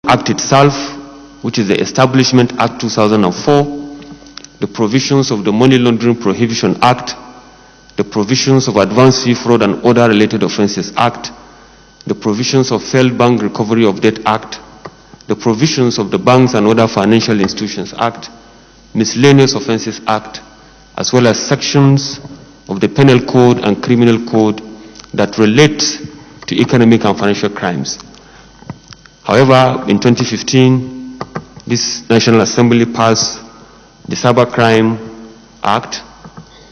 Act itself, which is the Establishment Act 2004, the provisions of the Money Laundering Prohibition Act, the provisions of Advance Fee Fraud and Other Related Offences Act, the provisions of Failed Bank Recovery of Debt Act, the provisions of the Banks and Other Financial Institutions Act, Miscellaneous Offences Act, as well as sections of the Penal Code and Criminal Code that relate to economic and financial crimes. However, in 2015, this National Assembly passed the Cybercrime Act,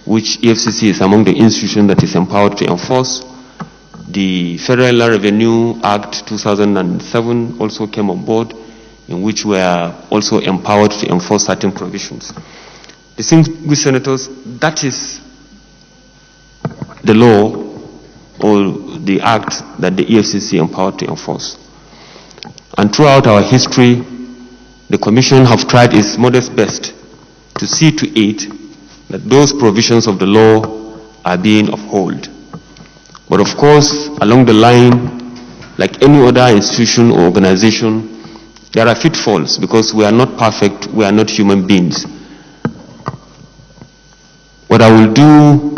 which EFCC is among the institutions that is empowered to enforce. The Federal Revenue Act 2007 also came on board, in which we are also empowered to enforce certain provisions. Distinguished senators, that is the law or the act that the EFCC empowered to enforce. And throughout our history, the Commission have tried its modest best to see to it that those provisions of the law are being upheld. But of course, along the line, like any other institution or organization, there are pitfalls because we are not perfect, we are not human beings. What I will do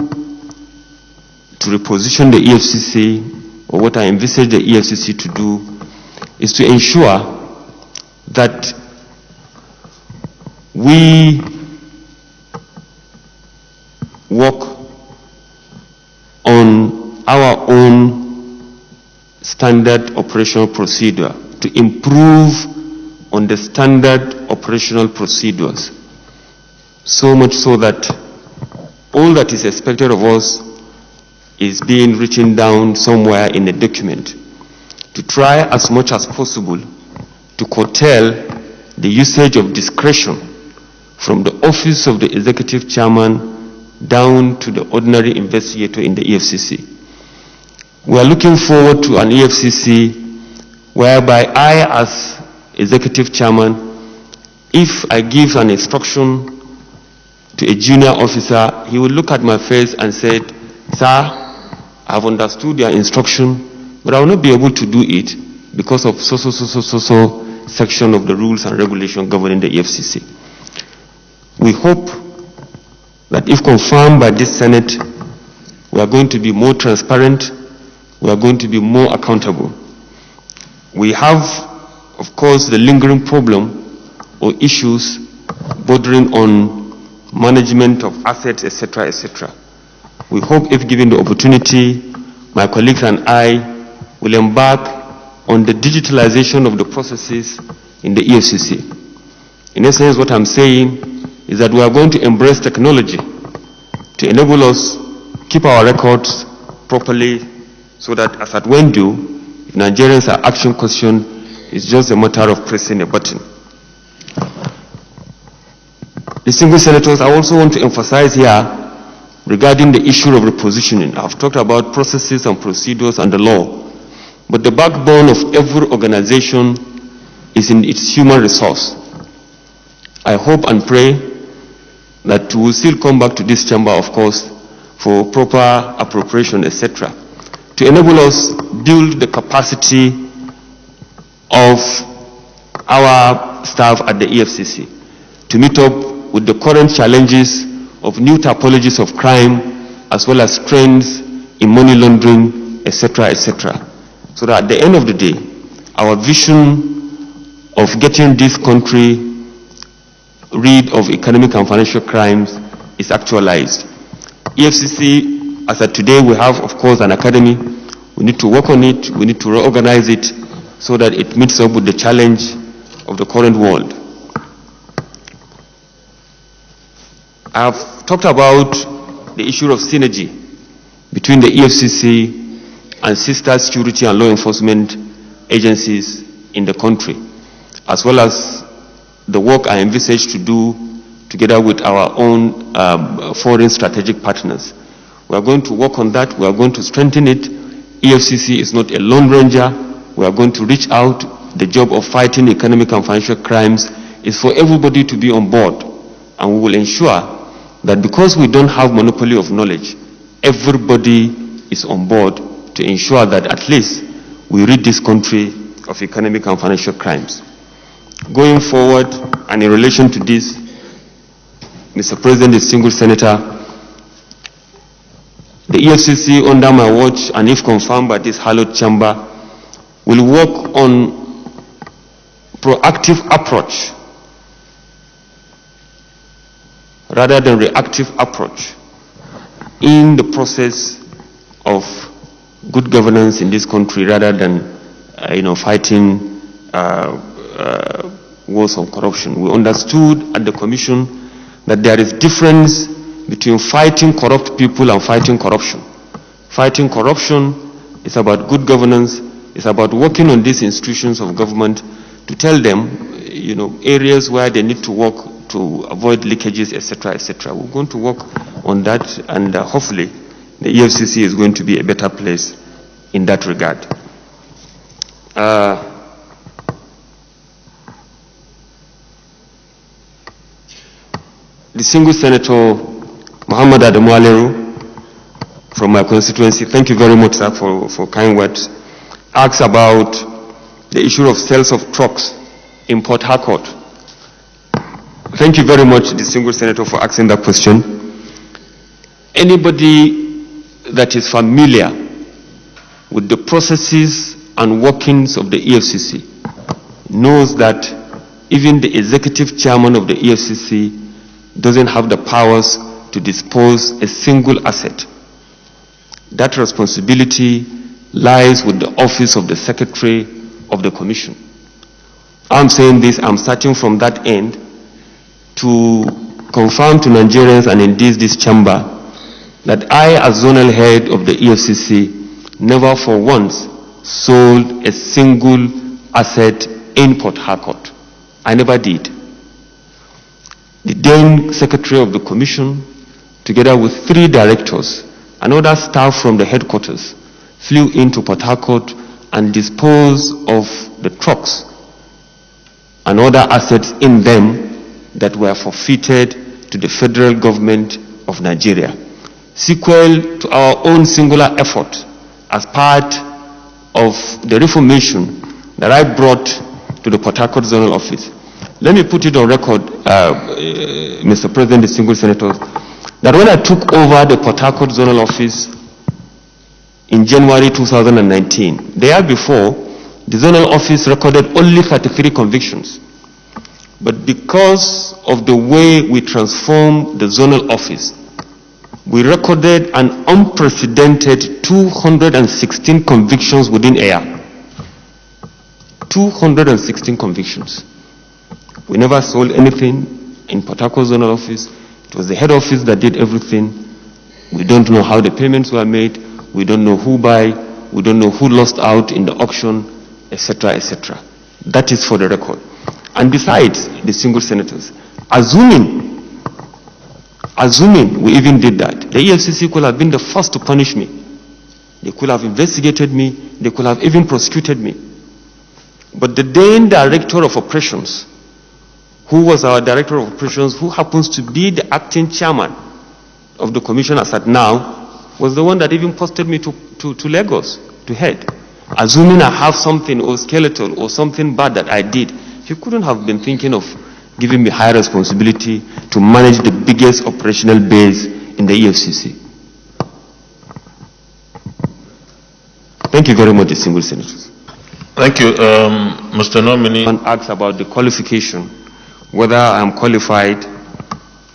to reposition the EFCC, or what I envisage the EFCC to do, is to ensure that we work on our own standard operational procedure to improve on the standard operational procedures, so much so that all that is expected of us is being written down somewhere in a document, to try as much as possible to curtail the usage of discretion from the office of the executive chairman down to the ordinary investigator in the EFCC. We are looking forward to an EFCC whereby I, as executive chairman, if I give an instruction to a junior officer, he will look at my face and say, "Sir, I have understood your instruction, but I will not be able to do it because of so section of the rules and regulations governing the EFCC." We hope that if confirmed by this Senate, we are going to be more transparent, we are going to be more accountable. We have, of course, the lingering problem or issues bordering on management of assets, etc., etc. We hope, if given the opportunity, my colleagues and I will embark on the digitalization of the processes in the EFCC. In essence, what I'm saying is that we are going to embrace technology to enable us keep our records properly, so that as at when due, if Nigerians are asking questions, it's just a matter of pressing a button. Distinguished senators, I also want to emphasize here regarding the issue of repositioning. I've talked about processes and procedures and the law, but the backbone of every organization is in its human resource. I hope and pray that we will still come back to this chamber, of course, for proper appropriation, etc., to enable us build the capacity of our staff at the EFCC to meet up with the current challenges of new typologies of crime, as well as trends in money laundering, etc., etc. So that at the end of the day, our vision of getting this country rid of economic and financial crimes is actualized. EFCC, as of today, we have, of course, an academy. We need to work on it, we need to reorganize it so that it meets up with the challenge of the current world. I have talked about the issue of synergy between the EFCC and sister security and law enforcement agencies in the country, as well as the work I envisage to do together with our own foreign strategic partners. We are going to work on that. We are going to strengthen it. EFCC is not a lone ranger. We are going to reach out. The job of fighting economic and financial crimes is for everybody to be on board. And we will ensure that because we don't have monopoly of knowledge, everybody is on board to ensure that at least we rid this country of economic and financial crimes. Going forward, and in relation to this, Mr. President, distinguished Senator, the EFCC under my watch, and if confirmed by this hallowed chamber, will work on proactive approach rather than reactive approach in the process of good governance in this country, rather than fighting wars of corruption. We understood at the Commission that there is difference between fighting corrupt people and fighting corruption. Fighting corruption is about good governance. It's about working on these institutions of government to tell them, areas where they need to work to avoid leakages, etc., etc. We're going to work on that, and hopefully the EFCC is going to be a better place in that regard. Distinguished Senator Muhammad Adamu Aleru from my constituency, thank you very much, sir, for kind words, asks about the issue of sales of trucks in Port Harcourt. Thank you very much, distinguished Senator, for asking that question. Anybody that is familiar with the processes and workings of the EFCC knows that even the executive chairman of the EFCC doesn't have the powers to dispose a single asset. That responsibility lies with the office of the Secretary of the Commission. I'm saying this, I'm starting from that end to confirm to Nigerians and indeed this chamber that I, as zonal head of the EFCC, never for once sold a single asset in Port Harcourt. I never did. The then Secretary of the Commission, together with 3 directors and other staff from the headquarters, flew into Port Harcourt and disposed of the trucks and other assets in them that were forfeited to the federal government of Nigeria. Sequel to our own singular effort as part of the reformation that I brought to the Port Harcourt Zonal Office. Let me put it on record, Mr. President, distinguished senators, that when I took over the Port Harcourt Zonal Office in January 2019, the year before, the Zonal Office recorded only 33 convictions. But because of the way we transformed the Zonal Office, we recorded an unprecedented 216 convictions within a year. 216 convictions. We never sold anything in Port Harcourt Zonal Office. It was the head office that did everything. We don't know how the payments were made. We don't know who buy. We don't know who lost out in the auction, etc., etc. That is for the record. And besides, distinguished senators, assuming we even did that, the EFCC could have been the first to punish me. They could have investigated me. They could have even prosecuted me. But the then Director of Operations, who was our Director of Operations, who happens to be the acting chairman of the commission as at now, was the one that even posted me to Lagos, to head. Assuming I have something or skeletal or something bad that I did, he couldn't have been thinking of giving me high responsibility to manage the biggest operational base in the EFCC. Thank you very much, distinguished senators. Thank you, Mr. Nominee. One asks about the qualification, whether I am qualified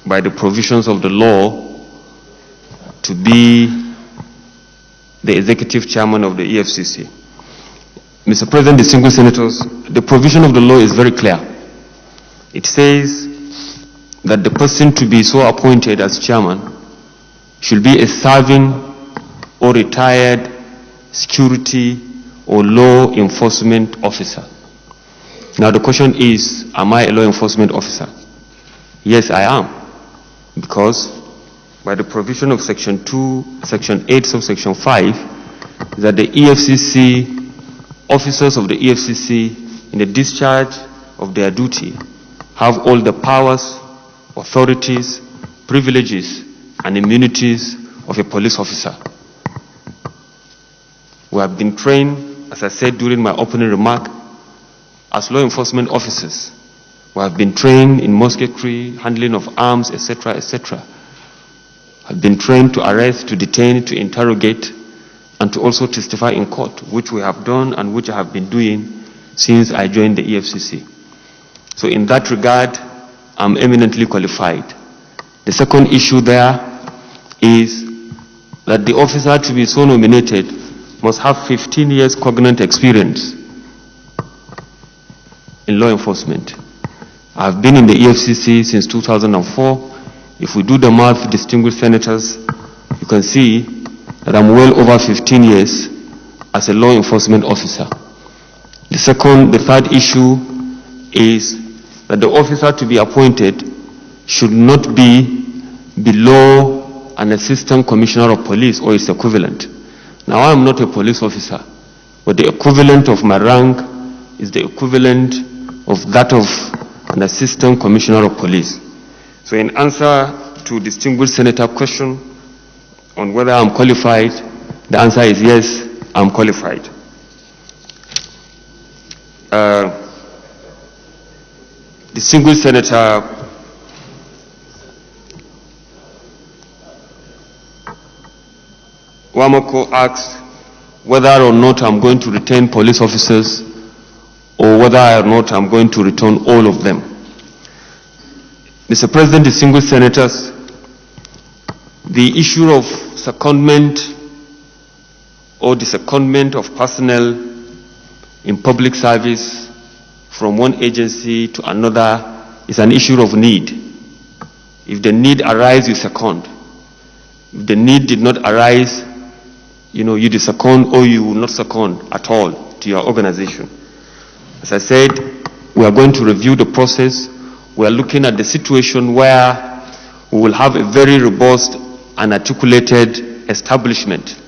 by the provisions of the law to be the executive chairman of the EFCC. Mr. President, distinguished senators, the provision of the law is very clear. It says that the person to be so appointed as chairman should be a serving or retired security or law enforcement officer. Now the question is, am I a law enforcement officer? Yes, I am. Because by the provision of Section 2, Section 8, Subsection 5, that the EFCC, officers of the EFCC, in the discharge of their duty, have all the powers, authorities, privileges, and immunities of a police officer. We have been trained, as I said during my opening remark, as law enforcement officers. We have been trained in musketry, handling of arms, etc., etc. Have been trained to arrest, to detain, to interrogate, and to also testify in court, which we have done and which I have been doing since I joined the EFCC. So in that regard, I'm eminently qualified. The second issue there is that the officer to be so nominated must have 15 years cognate experience in law enforcement. I've been in the EFCC since 2004. If we do the math, distinguished senators, you can see that I'm well over 15 years as a law enforcement officer. The third issue is that the officer to be appointed should not be below an assistant commissioner of police or its equivalent. Now, I am not a police officer, but the equivalent of my rank is the equivalent of that of an assistant commissioner of police. So in answer to distinguished senator question on whether I'm qualified, the answer is yes, I'm qualified. Distinguished senator Wamako asked whether or not I'm going to retain police officers or whether or not I'm going to return all of them. Mr. President, distinguished senators, the issue of secondment or the secondment of personnel in public service from one agency to another is an issue of need. If the need arises, you second. If the need did not arise, you second or you will not second at all to your organization. As I said, we are going to review the process. We are looking at the situation where we will have a very robust and articulated establishment.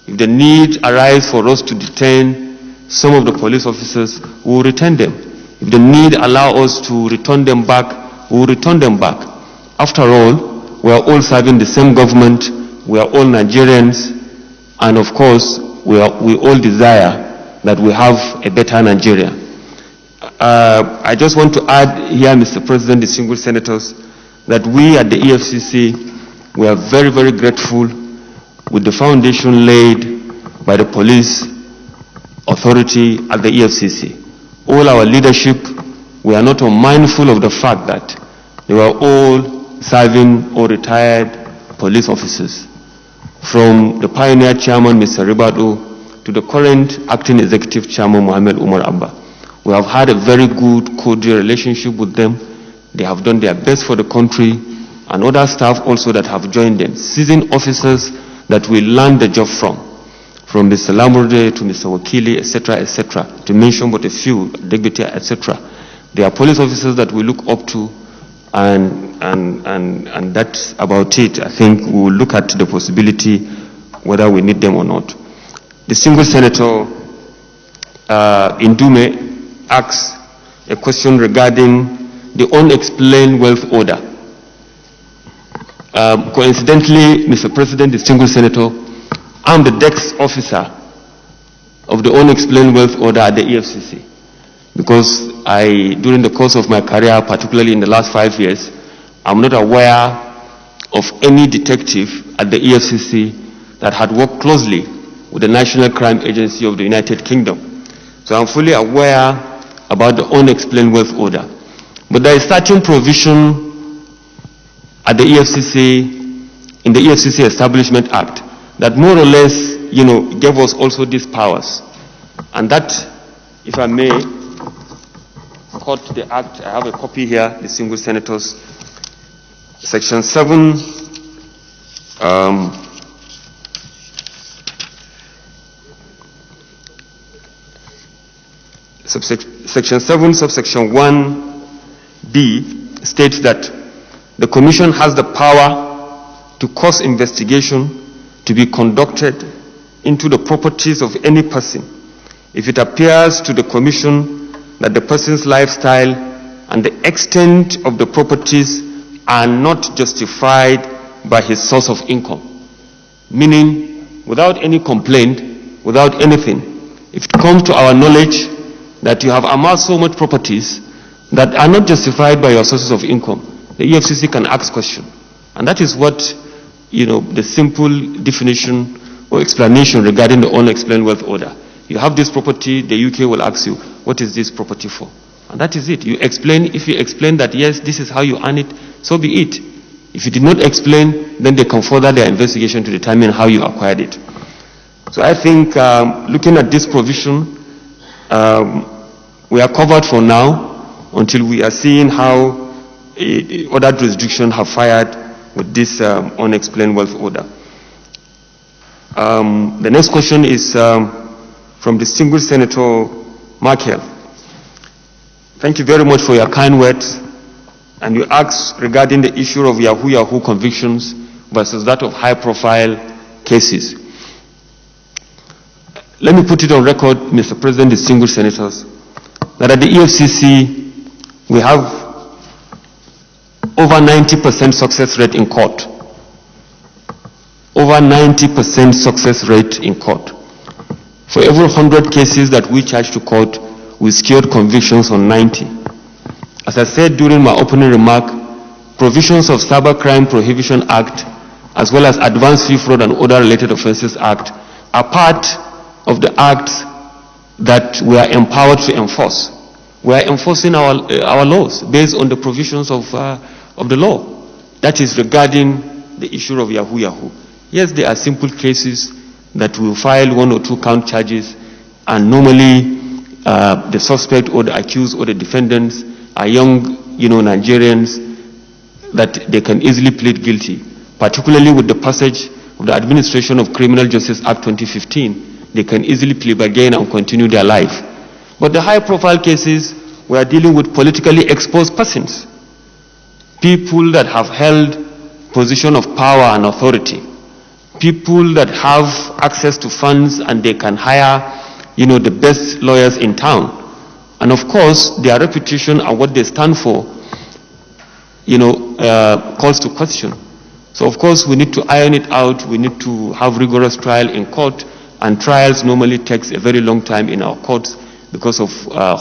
If the need arises for us to detain some of the police officers, we will retain them. If the need allows us to return them back, we will return them back. After all, we are all serving the same government. We are all Nigerians. And of course, we all desire that we have a better Nigeria. I just want to add here, Mr. President, distinguished senators, that we at the EFCC, we are very, very grateful with the foundation laid by the police authority at the EFCC. All our leadership, we are not unmindful of the fact that they were all serving or retired police officers. From the pioneer chairman, Mr. Ribado, to the current acting executive chairman, Mohammed Umar Abba. We have had a very good, cordial relationship with them. They have done their best for the country, and other staff also that have joined them. Seasoned officers that we learn the job from Mr. Lamurde to Mr. Wakili, etc., to mention but a few, Deputy, etc. They are police officers that we look up to, and that's about it. I think we will look at the possibility whether we need them or not. Distinguished Senator Indume asks a question regarding the unexplained wealth order. Coincidentally, Mr. President, distinguished Senator, I'm the desk officer of the unexplained wealth order at the EFCC, because during the course of my career, particularly in the last 5 years, I'm not aware of any detective at the EFCC that had worked closely with the National Crime Agency of the United Kingdom. So I'm fully aware about the unexplained wealth order. But there is certain provision at the EFCC, in the EFCC Establishment Act, that more or less, gave us also these powers. And that, if I may, quote the act, I have a copy here, distinguished senators. Section 7, Section 7, subsection 1b states that the Commission has the power to cause investigation to be conducted into the properties of any person if it appears to the Commission that the person's lifestyle and the extent of the properties are not justified by his source of income. Meaning, without any complaint, without anything, if it comes to our knowledge that you have amassed so much properties that are not justified by your sources of income, the EFCC can ask question. And that is what, the simple definition or explanation regarding the unexplained wealth order. You have this property, the UK will ask you, what is this property for? And that is it. You explain. If you explain that, yes, this is how you earn it, so be it. If you did not explain, then they can further their investigation to determine how you acquired it. So I think looking at this provision, we are covered for now until we are seeing how other jurisdictions have fired with this unexplained wealth order. The next question is from distinguished Senator Markel. Thank you very much for your kind words. And you asked regarding the issue of Yahoo convictions versus that of high-profile cases. Let me put it on record, Mr. President, distinguished senators, that at the EFCC, we have over 90% success rate in court. Over 90% success rate in court. For every 100 cases that we charge to court, we secured convictions on 90. As I said during my opening remark, provisions of Cybercrime Prohibition Act, as well as Advanced Fee Fraud and Other Related Offences Act, are part of the acts that we are empowered to enforce. We are enforcing our laws based on the provisions of the law. That is regarding the issue of Yahoo. Yes, there are simple cases that will file 1 or 2 count charges, and normally the suspect or the accused or the defendants are young, Nigerians, that they can easily plead guilty. Particularly with the passage of the Administration of Criminal Justice Act 2015, they can easily plead bargain and continue their life. But the high-profile cases, we are dealing with politically exposed persons, people that have held position of power and authority, people that have access to funds and they can hire, the best lawyers in town. And of course, their reputation and what they stand for, calls to question. So of course, we need to iron it out. We need to have rigorous trial in court, and trials normally takes a very long time in our courts because of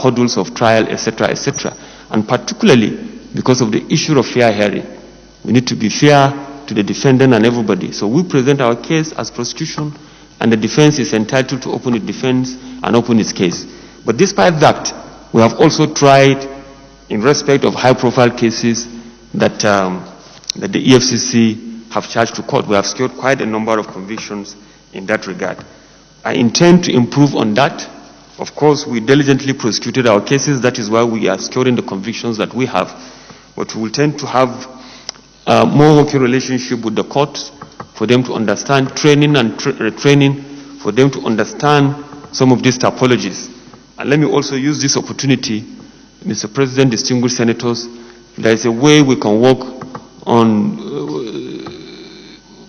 hurdles of trial, etc., etc. And particularly because of the issue of fair hearing. We need to be fair to the defendant and everybody. So we present our case as prosecution, and the defense is entitled to open its defense and open its case. But despite that, we have also tried, in respect of high-profile cases that the EFCC have charged to court, we have secured quite a number of convictions in that regard. I intend to improve on that. Of course, we diligently prosecuted our cases. That is why we are securing the convictions that we have. But we will tend to have more working relationship with the courts for them to understand, training and retraining, for them to understand some of these typologies. And let me also use this opportunity, Mr. President, distinguished senators, there is a way we can work on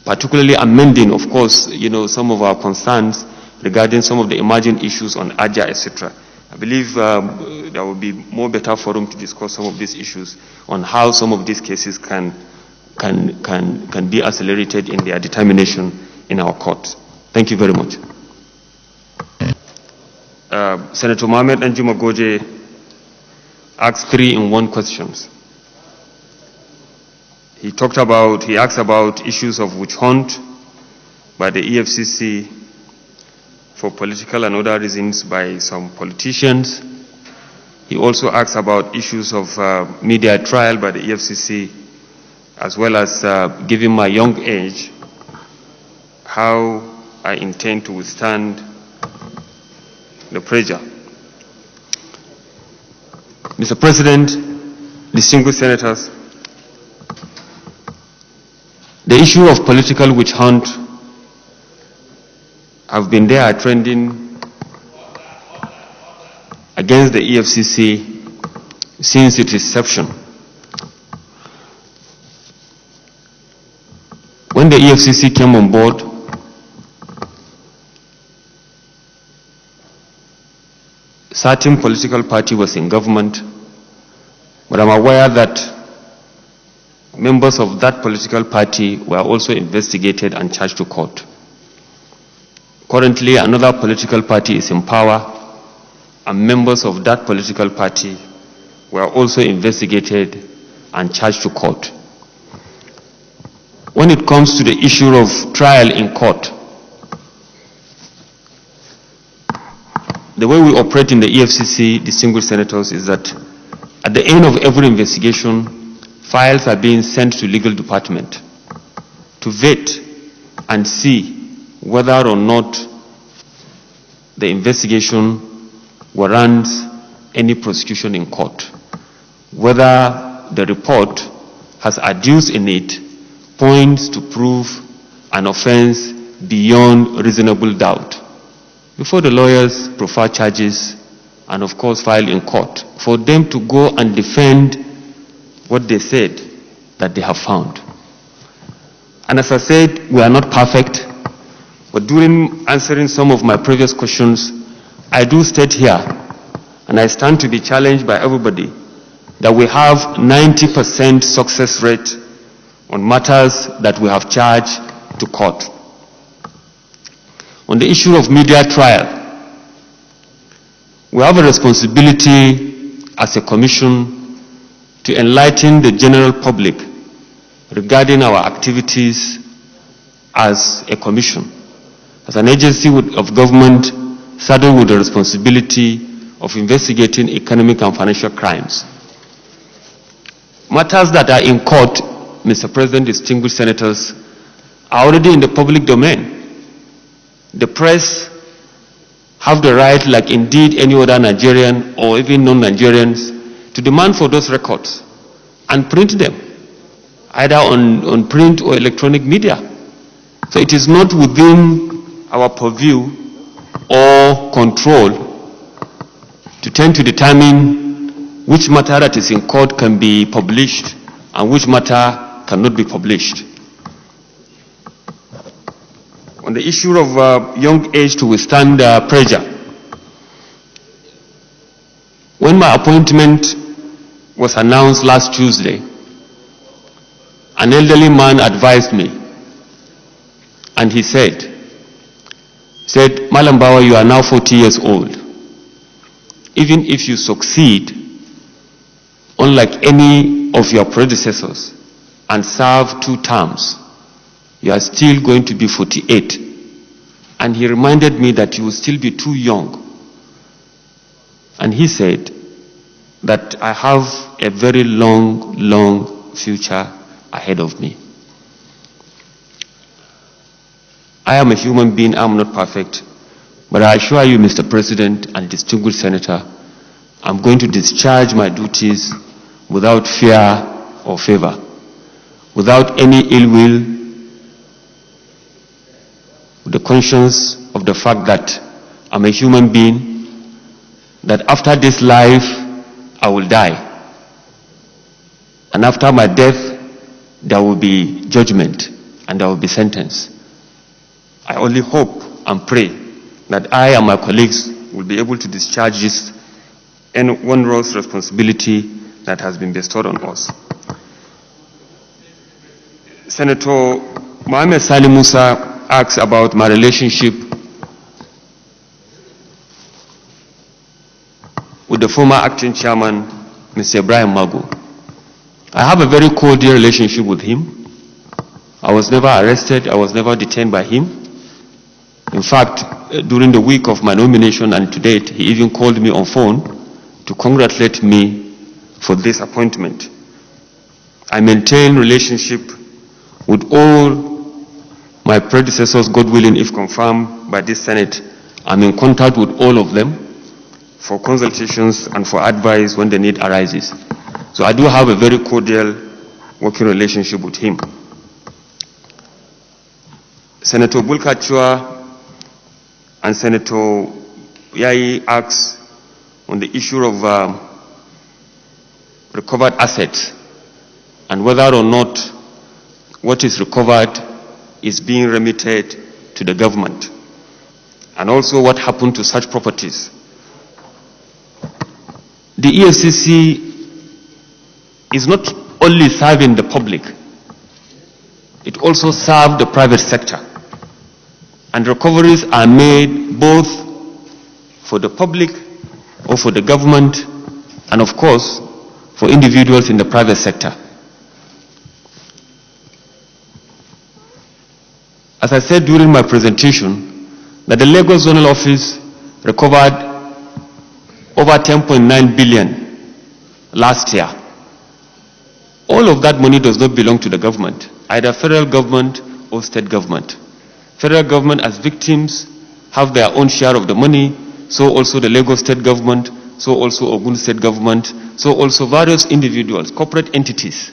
particularly amending, of course, some of our concerns regarding some of the emerging issues on AJA, etc. I believe there will be more better forum to discuss some of these issues on how some of these cases can be accelerated in their determination in our courts. Thank you very much. Senator Mohamed Anjumagoje asked 3-in-1 questions. He asked about issues of witch hunt by the EFCC for political and other reasons by some politicians. He also asked about issues of media trial by the EFCC, as well as given my young age, how I intend to withstand the pressure. Mr. President, distinguished senators, the issue of political witch hunt have been there trending against the EFCC since its inception. When the EFCC came on board, certain political party was in government, but I'm aware that members of that political party were also investigated and charged to court. Currently, another political party is in power, and members of that political party were also investigated and charged to court. When it comes to the issue of trial in court, the way we operate in the EFCC, distinguished senators, is that at the end of every investigation, files are being sent to legal department to vet and see whether or not the investigation warrants any prosecution in court, whether the report has adduced in it points to prove an offense beyond reasonable doubt, before the lawyers prefer charges and of course file in court, for them to go and defend what they said that they have found. And as I said, we are not perfect, but during answering some of my previous questions, I do state here, and I stand to be challenged by everybody, that we have 90% success rate on matters that we have charged to court. On the issue of media trial, we have a responsibility as a commission to enlighten the general public regarding our activities as a commission, as an agency of government saddled with the responsibility of investigating economic and financial crimes. Matters that are in court, Mr. President, distinguished senators, are already in the public domain. The press have the right, like indeed any other Nigerian or even non-Nigerians, to demand for those records and print them, either on print or electronic media. So it is not within our purview or control to tend to determine which matter that is in court can be published and which matter cannot be published. On the issue of young age to withstand pressure, when my appointment was announced last Tuesday, an elderly man advised me, and he said, Malam Bawa, you are now 40 years old. Even if you succeed, unlike any of your predecessors, and serve 2 terms, you are still going to be 48. And he reminded me that you will still be too young. And he said that I have a very long future ahead of me. I am a human being, I am not perfect, but I assure you, Mr. President and distinguished senator, I'm going to discharge my duties without fear or favor, without any ill will, with the conscience of the fact that I'm a human being, that after this life I will die, and after my death there will be judgment and there will be sentence. I only hope and pray that I and my colleagues will be able to discharge this onerous responsibility that has been bestowed on us. Senator Mohammed Sali Musa asks about my relationship with the former acting chairman, Mr. Ibrahim Magu. I have a very cordial relationship with him. I was never arrested, I was never detained by him. In fact, during the week of my nomination and to date, he even called me on phone to congratulate me for this appointment. I maintain relationship with all my predecessors, God willing, if confirmed by this Senate. I'm in contact with all of them for consultations and for advice when the need arises. So I do have a very cordial working relationship with him. Senator Bulkachua and Senator Yai asks on the issue of recovered assets and whether or not what is recovered is being remitted to the government, and also what happened to such properties. The EFCC is not only serving the public, it also serves the private sector. And recoveries are made both for the public or for the government, and of course, for individuals in the private sector. As I said during my presentation, that the Lagos Zonal Office recovered over 10.9 billion last year. All of that money does not belong to the government, either federal government or state government. Federal government as victims have their own share of the money, so also the Lagos state government, so also Ogun state government, so also various individuals, corporate entities.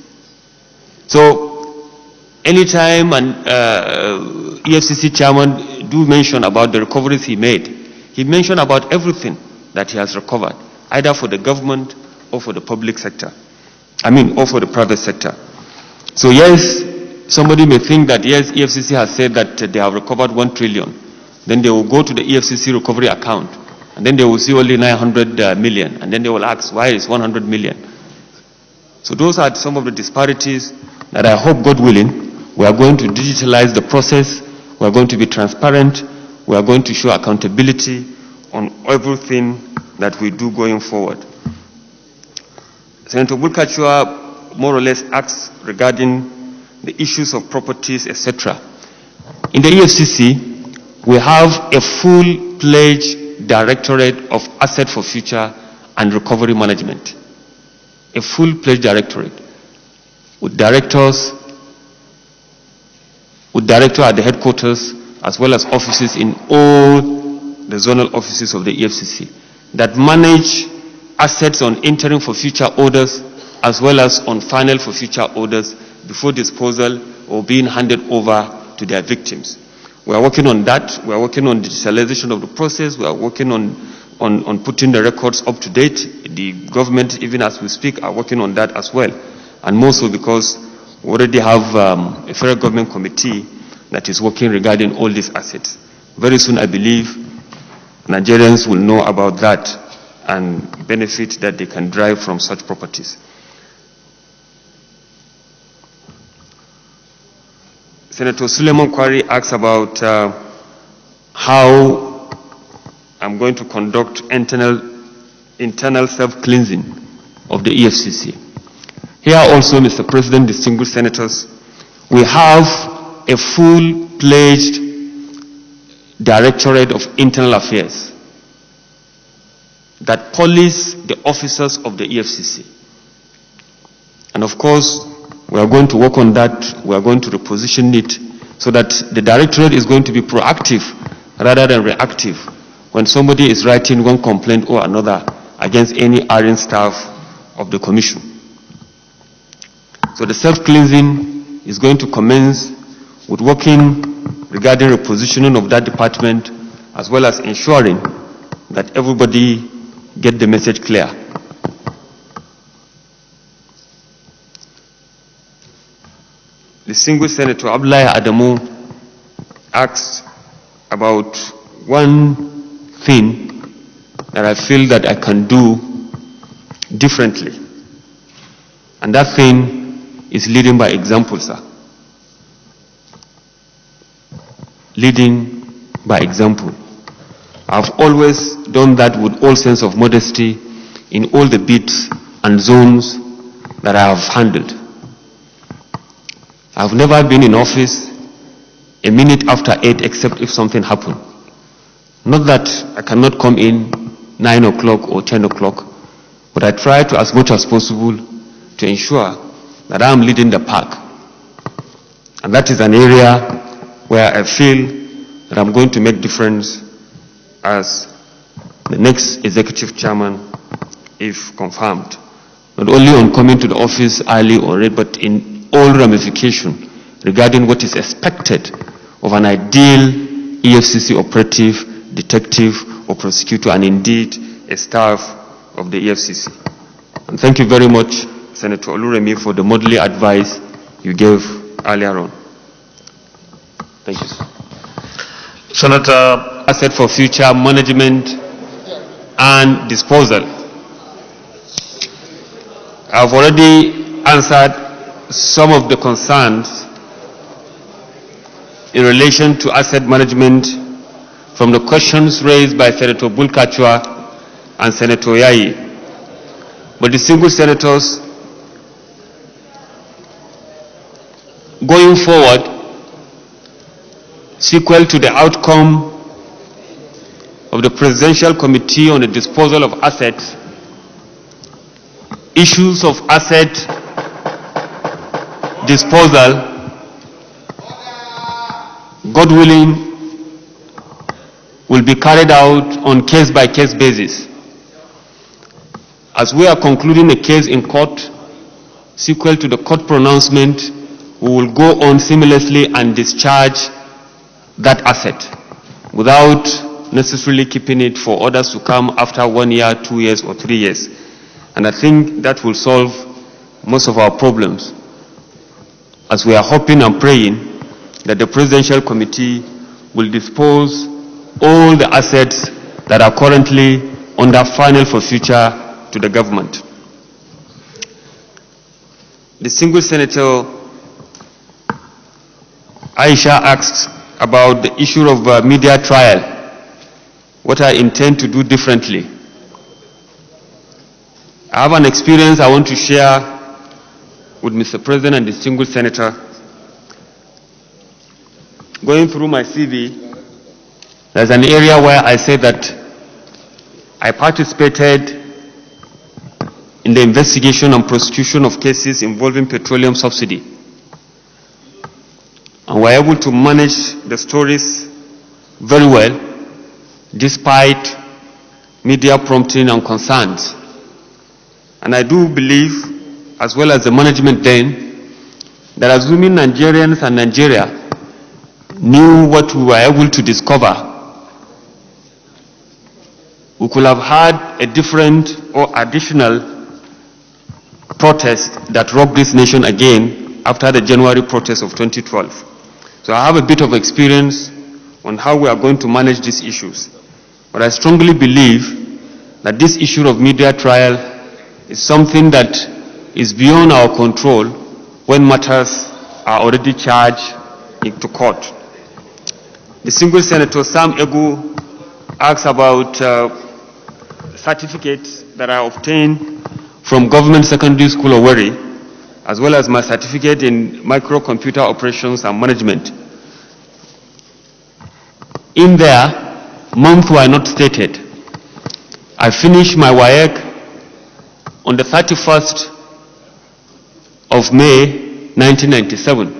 So anytime an EFCC chairman do mention about the recoveries he made, he mentioned about everything that he has recovered, either for the government or for the public sector. Or for the private sector. So yes, somebody may think that yes, EFCC has said that they have recovered 1 trillion. Then they will go to the EFCC recovery account, and then they will see only 900 million, and then they will ask, why is 100 million? So those are some of the disparities that I hope, God willing, we are going to digitalize the process, we are going to be transparent, we are going to show accountability on everything that we do going forward. Senator Bulkachua more or less asks regarding the issues of properties, etc. In the EFCC, we have a full-fledged Directorate of Asset for Future and Recovery Management. A full-fledged directorate with director at the headquarters, as well as offices in all the zonal offices of the EFCC that manage assets on entering for future orders, as well as on final for future orders before disposal or being handed over to their victims. We are working on that. We are working on digitalization of the process. We are working on putting the records up to date. The government, even as we speak, are working on that as well. And more so because we already have a federal government committee that is working regarding all these assets. Very soon, I believe, Nigerians will know about that and benefit that they can derive from such properties. Senator Suleiman Kwari asks about how I'm going to conduct internal self-cleansing of the EFCC. Here also, Mr. President, distinguished senators, we have a full-fledged Directorate of Internal Affairs that police the officers of the EFCC. And of course, we are going to work on that. We are going to reposition it so that the Directorate is going to be proactive rather than reactive when somebody is writing one complaint or another against any erring staff of the Commission. So the self-cleansing is going to commence with working regarding repositioning of that department, as well as ensuring that everybody get the message clear. The single Senator Abdullahi Adamu asked about one thing that I feel that I can do differently. And that thing is leading by example, sir. Leading by example. I've always done that with all sense of modesty in all the bits and zones that I have handled. I've never been in office a minute after 8 except if something happened. Not that I cannot come in 9 o'clock or 10 o'clock, but I try to, as much as possible, to ensure that I am leading the pack. And that is an area where I feel that I'm going to make difference as the next executive chairman, if confirmed. Not only on coming to the office early or late, but in all ramification regarding what is expected of an ideal EFCC operative, detective, or prosecutor, and indeed a staff of the EFCC. And thank you very much, Senator Oluremi, for the motherly advice you gave earlier on. Thank you, sir. Senator. Asset for future management and disposal. I've already answered some of the concerns in relation to asset management from the questions raised by Senator Bulkachua and Senator Yayi. But distinguished senators, going forward, sequel to the outcome of the Presidential Committee on the Disposal of Assets, issues of asset disposal, God willing, will be carried out on case-by-case basis. As we are concluding a case in court, sequel to the court pronouncement, we will go on seamlessly and discharge that asset without necessarily keeping it for others to come after 1 year, 2 years, or 3 years. And I think that will solve most of our problems, as we are hoping and praying that the Presidential Committee will dispose all the assets that are currently under final forfeiture to the government. Distinguished Senator Aisha asked about the issue of media trial, what I intend to do differently. I have an experience I want to share with Mr. President and distinguished Senator. Going through my CV, there's an area where I said that I participated in the investigation and prosecution of cases involving petroleum subsidy, and were able to manage the stories very well despite media prompting and concerns. And I do believe, as well as the management then, that assuming Nigerians and Nigeria knew what we were able to discover, we could have had a different or additional protest that rocked this nation again after the January protest of 2012. So I have a bit of experience on how we are going to manage these issues. But I strongly believe that this issue of media trial is something that is beyond our control when matters are already charged into court. Distinguished Senator Sam Egu asks about certificates that I obtained from Government Secondary School Owerri, as well as my certificate in microcomputer operations and management. In there, months were not stated. I finished my WAEC on the 31st of May 1997,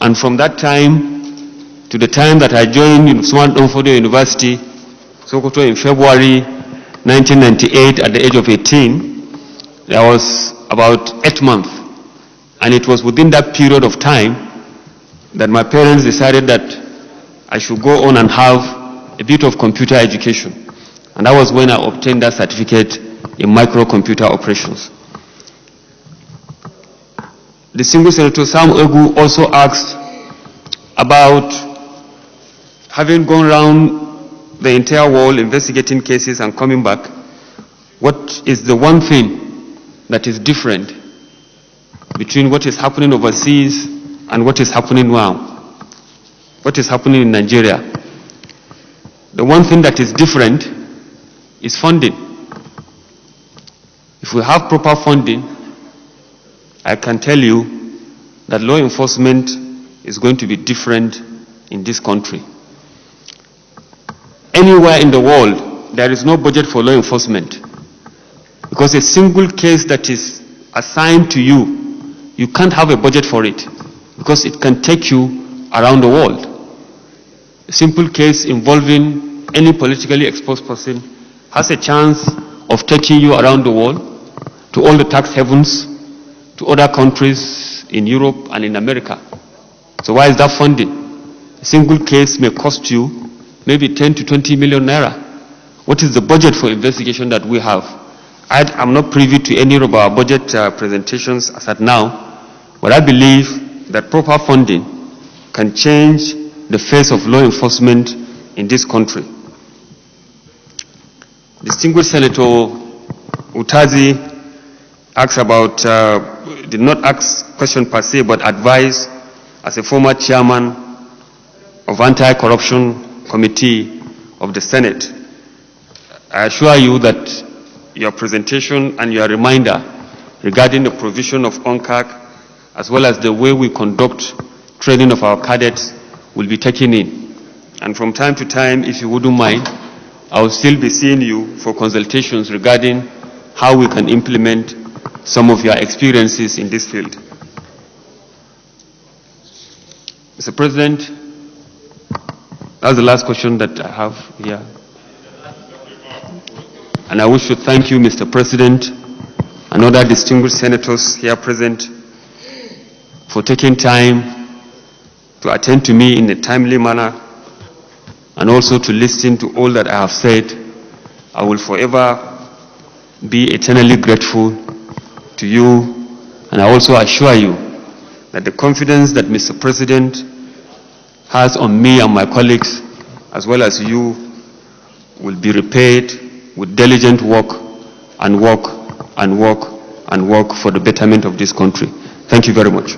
and from that time to the time that I joined Usman Danfodio University, Sokoto, in February 1998 at the age of 18, there was about 8 months, and it was within that period of time that my parents decided that I should go on and have a bit of computer education, and that was when I obtained that certificate in microcomputer operations. Distinguished Senator Sam Egu also asked about having gone around the entire world investigating cases and coming back, what is the one thing that is different between what is happening overseas and what is happening now, what is happening in Nigeria? The one thing that is different is funding. If we have proper funding, I can tell you that law enforcement is going to be different in this country. Anywhere in the world, there is no budget for law enforcement, because a single case that is assigned to you, you can't have a budget for it, because it can take you around the world. A simple case involving any politically exposed person has a chance of taking you around the world, to all the tax havens, to other countries in Europe and in America. So why is that funding? A single case may cost you maybe 10 to 20 million naira. What is the budget for investigation that we have? I'm not privy to any of our budget presentations as at now, but I believe that proper funding can change the face of law enforcement in this country. Distinguished Senator Utazi asks about, did not ask question per se, but advice as a former chairman of Anti-Corruption Committee of the Senate. I assure you that your presentation and your reminder regarding the provision of ONCAC, as well as the way we conduct training of our cadets, will be taken in. And from time to time, if you wouldn't mind, I will still be seeing you for consultations regarding how we can implement some of your experiences in this field. Mr. President, that's the last question that I have here. And I wish to thank you, Mr. President, and other distinguished senators here present for taking time to attend to me in a timely manner and also to listen to all that I have said. I will forever be eternally grateful to you, and I also assure you that the confidence that Mr. President has on me and my colleagues, as well as you, will be repaid with diligent work and work and work and work for the betterment of this country. Thank you very much.